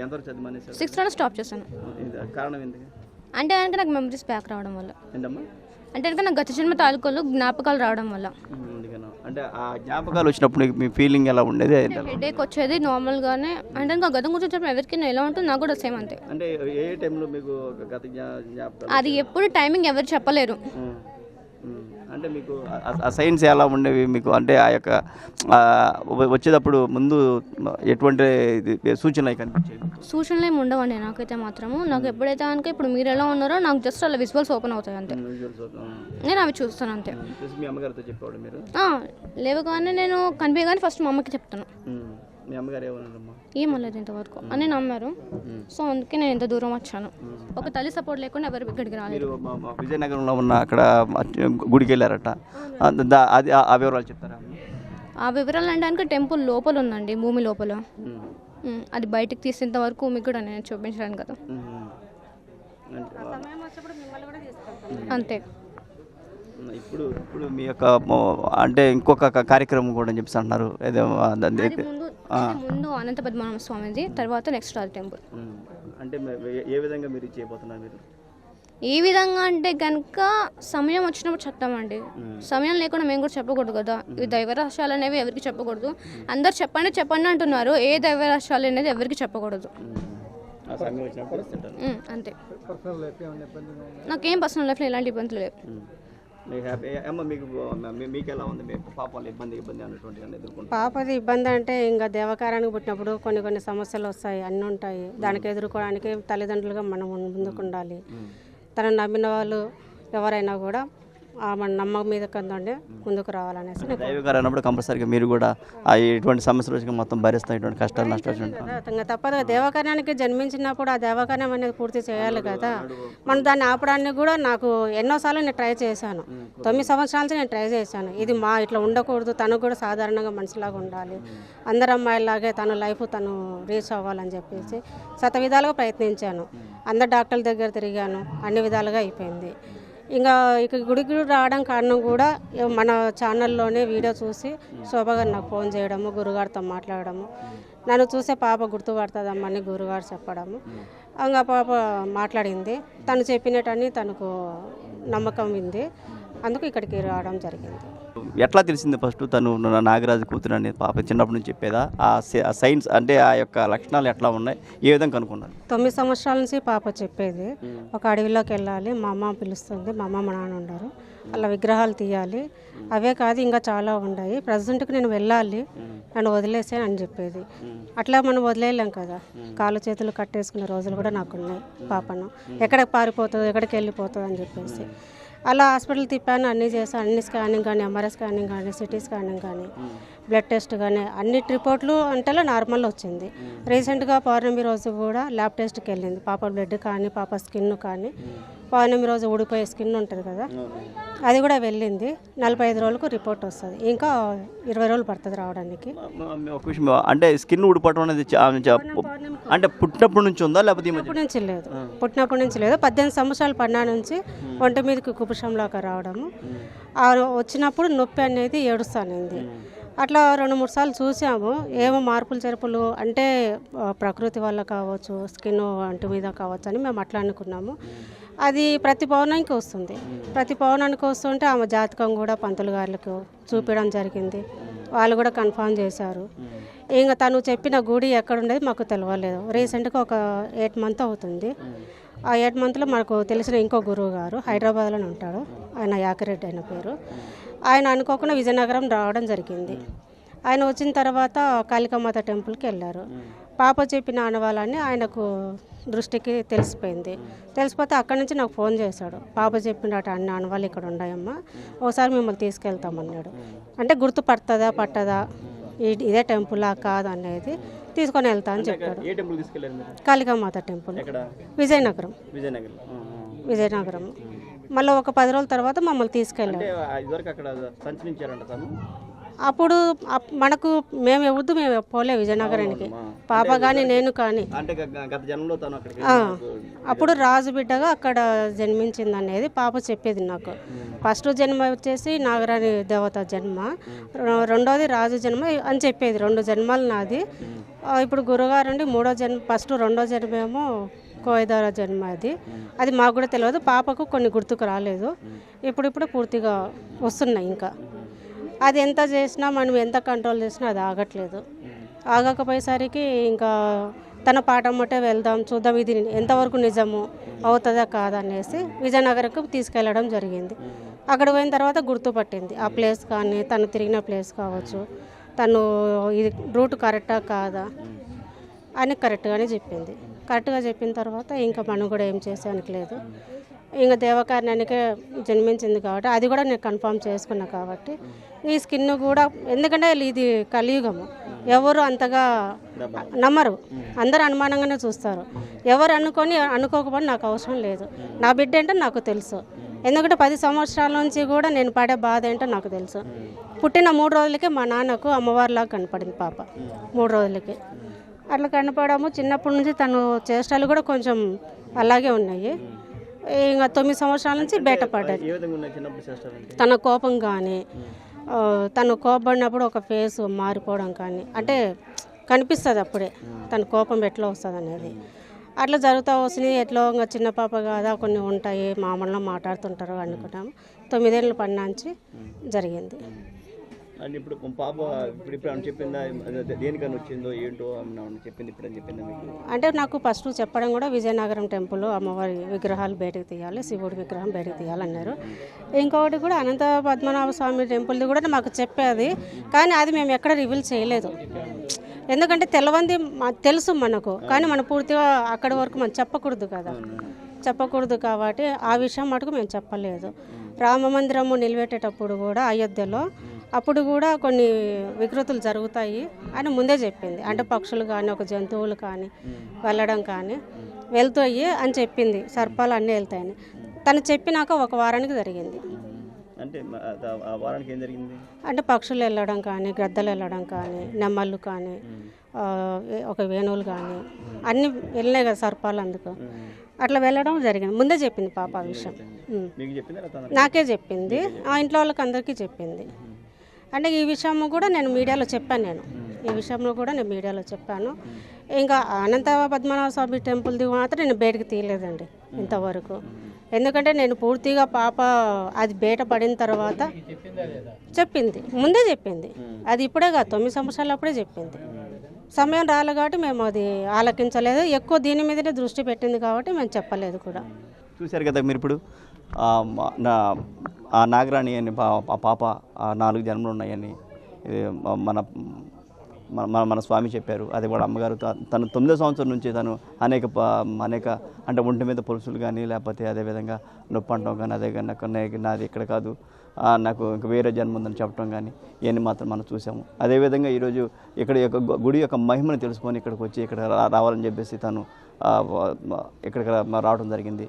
ఎంతవరకు చదివి మానేశారు? 6th స్టాప్ చేశాను. కారణం ఎందుకు? అంటే కనుక నాకు మెమరీస్ బ్యాక్ రావడం వల్ల. ఏంటమ్మా? అంటే కనుక నాకు గత జన్మ తాలూకాలు జ్ఞాపకాలు రావడం వల్ల. అంటే ఆ జ్ఞాపకాలు వచ్చినప్పుడు మీ ఫీలింగ్ ఎలా ఉండేది? హెడేక్ వచ్చేది నార్మల్గానే. అంటే ఇంకా గతం గురించి చెప్పిన ఎవరికైనా ఎలా ఉంటుంది నాకు కూడా సేమ్ అంతే. అంటే ఏ టైంలో మీకు గత జ్ఞాపకాలు? అది ఎప్పుడు టైమింగ్ ఎవరు చెప్పలేరు. అంటే మీకు ఆ సైన్స్ ఎలా ఉండేవి మీకు? అంటే ఆ యొక్క వచ్చేటప్పుడు ముందు ఎటువంటి సూచనలు కనిపించేవి? సూచనలు ఏమి ఉండవండి నాకైతే మాత్రము. నాకు ఎప్పుడైతే కనుక ఇప్పుడు మీరు ఎలా ఉన్నారో నాకు జస్ట్ అలా విజువల్స్ ఓపెన్ అవుతాయి అంతే. నేను అవి చూస్తాను అంతే. మీ అమ్మగారితో చెప్పాడు మీరు? లేవగానే నేను కనిపించగానే ఫస్ట్ మా అమ్మకి చెప్తాను. మీ అమ్మగారు ఏమన్నారమ్మా? ఏమలేదు ఇంతవరకు అని నమ్మారు. సో అందుకే నేను ఇంత దూరం వచ్చాను. ఒక తల్లి సపోర్ట్ లేకుండా ఎవరు ఇక్కడికి రాలేదు. విజయనగరంలో ఉన్న అక్కడ గుడికి వెళ్ళారట, అది ఆ వివరాలు చెప్తారా? ఆ వివరాలు అంటే టెంపుల్ లోపల ఉందండి, భూమి లోపల. అది బయటకు తీసేంత వరకు మీకు కూడా నేను చూపించడానికి కదా, అంతే. ఇప్పుడు మీ యొక్క అంటే ఇంకొక కార్యక్రమం కూడా చెప్పేసి అంటున్నారు. ముందు అనంత పద్మనాభ స్వామిది, తర్వాత నెక్స్ట్ అది టెంపుల్. అంటే ఏ విధంగా మీరు చేయబోతున్నారు? మీరు ఏ విధంగా అంటే కనుక సమయం వచ్చినప్పుడు చెప్తామండి. సమయం లేకుండా మేము కూడా చెప్పకూడదు కదా. ఈ దైవరహస్యాలు అనేవి ఎవరికి చెప్పకూడదు. అందరు చెప్పండి అంటున్నారు. ఏ దైవరహస్యాలు అనేది ఎవరికి చెప్పకూడదు అంతే. నాకేం పర్సనల్ లైఫ్లో ఎలాంటి ఇబ్బందులు లేవు. పాపది ఇబ్బంది అంటే ఇంకా దేవకారానికి పుట్టినప్పుడు కొన్ని సమస్యలు వస్తాయి, అన్నీ ఉంటాయి. దానికి ఎదుర్కోవడానికి తల్లిదండ్రులుగా మనం ముందుకు ఉండాలి. తనను నమ్మిన వాళ్ళు ఎవరైనా కూడా మన నమ్మకం మీద కందండి ముందుకు రావాలనేసి. దైవకారం అన్నప్పుడు కంపల్సరీగా మీరు కూడా ఇటువంటి సమస్యలు వచ్చి మొత్తం భరిస్తాం, ఇటువంటి కష్టాలు నష్టాలు ఇంకా తప్పదు. దేవకార్యానికి జన్మించినప్పుడు ఆ దేవకార్యం అనేది పూర్తి చేయాలి కదా. మనం దాన్ని ఆపడానికి కూడా నాకు ఎన్నోసార్లు నేను ట్రై చేశాను. 9 సంవత్సరాల నుంచి నేను ట్రై చేశాను. ఇది ఇట్లా ఉండకూడదు, తను కూడా సాధారణంగా మనిషిలాగా ఉండాలి, అందరు అమ్మాయిలాగే తన లైఫ్ తను రీచ్ అవ్వాలని చెప్పేసి విధాలుగా ప్రయత్నించాను. అందరు డాక్టర్ల దగ్గర తిరిగాను, అన్ని విధాలుగా అయిపోయింది. ఇంకా గుడికి రావడం కారణం కూడా మన ఛానల్లోనే వీడియో చూసి శోభ గారు నాకు ఫోన్ చేయడము, గురుగారితో మాట్లాడము, నన్ను చూసే పాప గుర్తుపడుతుందమ్మా అని గురుగారు చెప్పడము. ఇంకా పాప మాట్లాడింది, తను చెప్పినట్టని తనకు నమ్మకం ఉంది. అందుకు ఇక్కడికి రావడం జరిగింది. ఎట్లా తెలిసింది ఫస్ట్ తను నాగరాజు కూతురు అనేది? పాప చిన్నప్పటి నుంచి చెప్పేదా? ఆ సైన్స్ అంటే ఆ యొక్క లక్షణాలు ఎట్లా ఉన్నాయి, ఏ విధంగా కనుక్కున్నారు? 9 సంవత్సరాల నుంచి పాప చెప్పేది. ఒక అడవిలోకి వెళ్ళాలి, మా అమ్మ పిలుస్తుంది, మా అమ్మ మా నాన్న ఉండరు, అలా విగ్రహాలు తీయాలి, అవే కాదు ఇంకా చాలా ఉన్నాయి, ప్రజెంట్కి నేను వెళ్ళాలి, నన్ను వదిలేసే అని చెప్పేది. అట్లా మనం వదిలేయలేం కదా, కాళ్ళు చేతులు కట్టేసుకునే రోజులు కూడా నాకున్నాయి. పాపను ఎక్కడికి పారిపోతుంది, ఎక్కడికి వెళ్ళిపోతుంది అని చెప్పేసి అలా హాస్పిటల్ తిప్పాను, అన్నీ చేశాను. అన్ని స్కానింగ్ కానీ, ఎంఆర్ఐ స్కానింగ్ కానీ, సిటీ స్కానింగ్ కానీ, బ్లడ్ టెస్ట్ కానీ అన్ని రిపోర్ట్లు అంటే నార్మల్ వచ్చింది. రీసెంట్గా పౌర్ణమి రోజు కూడా ల్యాబ్ టెస్ట్కి వెళ్ళింది. పాప బ్లడ్ కానీ, పాప స్కిన్ కానీ, పౌర్ణమి రోజు ఊడిపోయే స్కిన్ ఉంటుంది కదా, అది కూడా వెళ్ళింది. 45 రోజులకు రిపోర్ట్ వస్తుంది. ఇంకా 20 రోజులు పడుతుంది రావడానికి. ఒక విషయం, అంటే స్కిన్ ఊడిపోవడం అనేది అంటే పుట్టినప్పటి నుంచి ఉందా లేకపోతే? పుట్టినప్పటి నుంచి లేదు, పుట్టినప్పటి నుంచి లేదు. 18 సంవత్సరాలు పడినా నుంచి ఒంటి మీదకి కుపుషంలాగా రావడము, వచ్చినప్పుడు నొప్పి అనేది ఏడుస్తానింది. అట్లా 2-3 సార్లు చూసాము. ఏమో మార్పులు చెరుపులు అంటే ప్రకృతి వల్ల కావచ్చు, స్కిన్ అంటు మీద కావచ్చు అని మేము అట్లా అనుకున్నాము. అది ప్రతి పౌర్ణానికి వస్తుంది. ప్రతి పౌర్ణానికి వస్తుంటే ఆమె జాతకం కూడా పంతులు గారులకు చూపించడం జరిగింది. వాళ్ళు కూడా కన్ఫర్మ్ చేశారు. ఇంకా తను చెప్పిన గుడి ఎక్కడుండేది మాకు తెలియలేదు. రీసెంట్గా ఒక 8 మంత్ అవుతుంది. ఆ 8 మంత్లో మనకు తెలిసిన ఇంకో గురువు గారు హైదరాబాద్లోనే ఉంటాడు, ఆయన యాకిరెడ్డి అయిన పేరు. ఆయన అనుకోకుండా విజయనగరం రావడం జరిగింది. ఆయన వచ్చిన తర్వాత కాళికామాత టెంపుల్కి వెళ్ళారు. పాప చెప్పిన ఆనవాళ్ళని ఆయనకు దృష్టికి తెలిసిపోయింది. తెలిసిపోతే అక్కడి నుంచి నాకు ఫోన్ చేశాడు. పాప చెప్పినట్టు అన్ని ఆనవాళ్ళు ఇక్కడ ఉన్నాయమ్మా, ఒకసారి మిమ్మల్ని తీసుకెళ్తామన్నాడు. అంటే గుర్తుపడుతుందా పట్టదా, ఇదే టెంపులా కాదు అనేది తీసుకొని వెళ్తా అని చెప్పాడు. కాళికామాత టెంపుల్, విజయనగరం. మళ్ళీ ఒక 10 రోజుల తర్వాత మమ్మల్ని తీసుకెళ్ళాడు. అప్పుడు మనకు మేము ఎవరు మేము పోలే విజయనగరానికి, పాప కానీ నేను కానీ. అంటే గత జన్మలో తను అక్కడికి అప్పుడు రాజు బిడ్డగా అక్కడ జన్మించింది అనేది పాప చెప్పేది నాకు. ఫస్ట్ జన్మ వచ్చేసి నాగరాణి దేవత జన్మ, రెండోది రాజు జన్మ అని చెప్పేది. 2 జన్మలు నాది. ఇప్పుడు గురుగారు అండి 3వ జన్మ, ఫస్ట్ 2వ జన్మ ఏమో కోయిదార జన్మ. అది మాకు కూడా తెలియదు. పాపకు కొన్ని గుర్తుకు రాలేదు, ఇప్పుడు పూర్తిగా వస్తున్నాయి. ఇంకా అది ఎంత చేసినా మనం ఎంత కంట్రోల్ చేసినా అది ఆగట్లేదు. ఆగకపోయేసరికి ఇంకా తన పాఠమ్మటే వెళ్దాం చూద్దాం ఇది ఎంతవరకు నిజము అవుతుందా కాదా అనేసి విజయనగరంకు తీసుకెళ్ళడం జరిగింది. అక్కడ పోయిన తర్వాత గుర్తుపట్టింది ఆ ప్లేస్ కానీ తను తిరిగిన ప్లేస్ కావచ్చు, తను ఇది రూట్ కరెక్టా కాదా అని కరెక్ట్గానే చెప్పింది. కరెక్ట్గా చెప్పిన తర్వాత ఇంకా మనం కూడా ఏం చేసేదానికి లేదు. ఇంకా దేవకార్యానికే జన్మించింది కాబట్టి అది కూడా నేను కన్ఫర్మ్ చేసుకున్నా కాబట్టి ఈ స్కిన్ కూడా, ఎందుకంటే ఇది కలియుగము, ఎవరు అంతగా నమ్మరు, అందరూ అనుమానంగానే చూస్తారు. ఎవరు అనుకోకపోతే నాకు అవసరం లేదు. నా బిడ్డ ఏంటో నాకు తెలుసు, ఎందుకంటే 10 సంవత్సరాల నుంచి కూడా నేను పడే బాధ ఏంటో నాకు తెలుసు. పుట్టిన 3 రోజులకే మా నాన్నకు అమ్మవారిలాగా కనపడింది పాప. 3 రోజులకి అట్లా కనపడము. చిన్నప్పటి నుంచి తను చేష్టలు కూడా కొంచెం అలాగే ఉన్నాయి. ఇంకా 9 సంవత్సరాల నుంచి బయటపడ్డాడు. తన కోపం కానీ, తను కోపడినప్పుడు ఒక ఫేస్ మారిపోవడం కానీ, అంటే కనిపిస్తుంది అప్పుడే తన కోపం ఎట్లా వస్తుంది అనేది. అట్లా జరుగుతూ వస్తుంది. ఎట్లా ఇంకా చిన్న పాప కాదా కొన్ని ఉంటాయి, మామూలుగా మాట్లాడుతుంటారు అనుకుంటాము. 9 ఏళ్ళు పడినాంచి జరిగింది. అండ్ ఇప్పుడు పాప ఇప్పుడు అని చెప్పిందా దేనికని వచ్చిందో ఏంటో చెప్పింది ఇప్పుడు అని చెప్పిందా మీకు? అంటే నాకు ఫస్ట్ చెప్పడం కూడా విజయనగరం టెంపుల్ అమ్మవారి విగ్రహాలు బయటకు తీయాలి, శివుడి విగ్రహం బయటకు తీయాలన్నారు. ఇంకొకటి కూడా అనంత పద్మనాభ స్వామి టెంపుల్ది కూడా మాకు చెప్పేది, కానీ అది మేము ఎక్కడ రివీల్ చేయలేదు. ఎందుకంటే తెలవంది తెలుసు మనకు, కానీ మనం పూర్తిగా అక్కడి వరకు మనం చెప్పకూడదు కాబట్టి ఆ విషయం మటుకు మేము చెప్పలేదు. రామ మందిరము నిలబెట్టేటప్పుడు కూడా అయోధ్యలో అప్పుడు కూడా కొన్ని వికృతులు జరుగుతాయి అని ముందే చెప్పింది. అంటే పక్షులు కానీ ఒక జంతువులు కానీ వెళ్ళడం కానీ వెళ్తాయి అని చెప్పింది, సర్పాలు అన్నీ వెళ్తాయని. తను చెప్పినాక 1 వారానికి జరిగింది. అంటే ఆ వారానికి ఏం జరిగింది అంటే పక్షులు వెళ్ళడం కానీ, గ్రద్దలు వెళ్ళడం కానీ, నెమ్మళ్ళు కానీ, ఒక వేణువులు కానీ అన్నీ వెళ్ళినాయి కదా సర్పాలు, అందుకు అట్లా వెళ్ళడం జరిగింది. ముందే చెప్పింది పాప ఆ విషయం. నాకే చెప్పింది, ఆ ఇంట్లో వాళ్ళకి అందరికీ చెప్పింది. అంటే ఈ విషయం కూడా నేను మీడియాలో చెప్పాను. ఈ విషయంలో కూడా నేను మీడియాలో చెప్పాను. ఇంకా అనంత పద్మనాభ స్వామి టెంపుల్ది మాత్రం నేను బయటకు తీయలేదండి ఇంతవరకు. ఎందుకంటే నేను పూర్తిగా పాప అది బయట పడిన తర్వాత చెప్పింది, ముందే చెప్పింది. అది ఇప్పుడే కాదు, 9 సంవత్సరాలు అప్పుడే చెప్పింది. సమయం రాలే కాబట్టి మేము అది ఆలకించలేదు. ఎక్కువ దీని మీదనే దృష్టి పెట్టింది కాబట్టి మేము చెప్పలేదు కూడా. చూశారు కదా మీరు ఇప్పుడు ఆ నాగరాణి అని పాప 4 జన్మలు ఉన్నాయని మన మన స్వామి చెప్పారు. అది కూడా అమ్మగారు తను 9వ సంవత్సరం నుంచి తను అనేక అంటే ఒంటి మీద పొలుసులు కానీ, లేకపోతే అదేవిధంగా నొప్పి అంటాం కానీ, అదే కానీ నాది ఇక్కడ కాదు, నాకు ఇంక వేరే జన్మ ఉందని చెప్పడం కానీ ఇవన్నీ మాత్రం మనం చూసాము. అదేవిధంగా ఈరోజు ఇక్కడ యొక్క గుడి యొక్క మహిమను తెలుసుకొని ఇక్కడికి వచ్చి ఇక్కడ రావాలని చెప్పేసి తను ఇక్కడికి రావడం జరిగింది.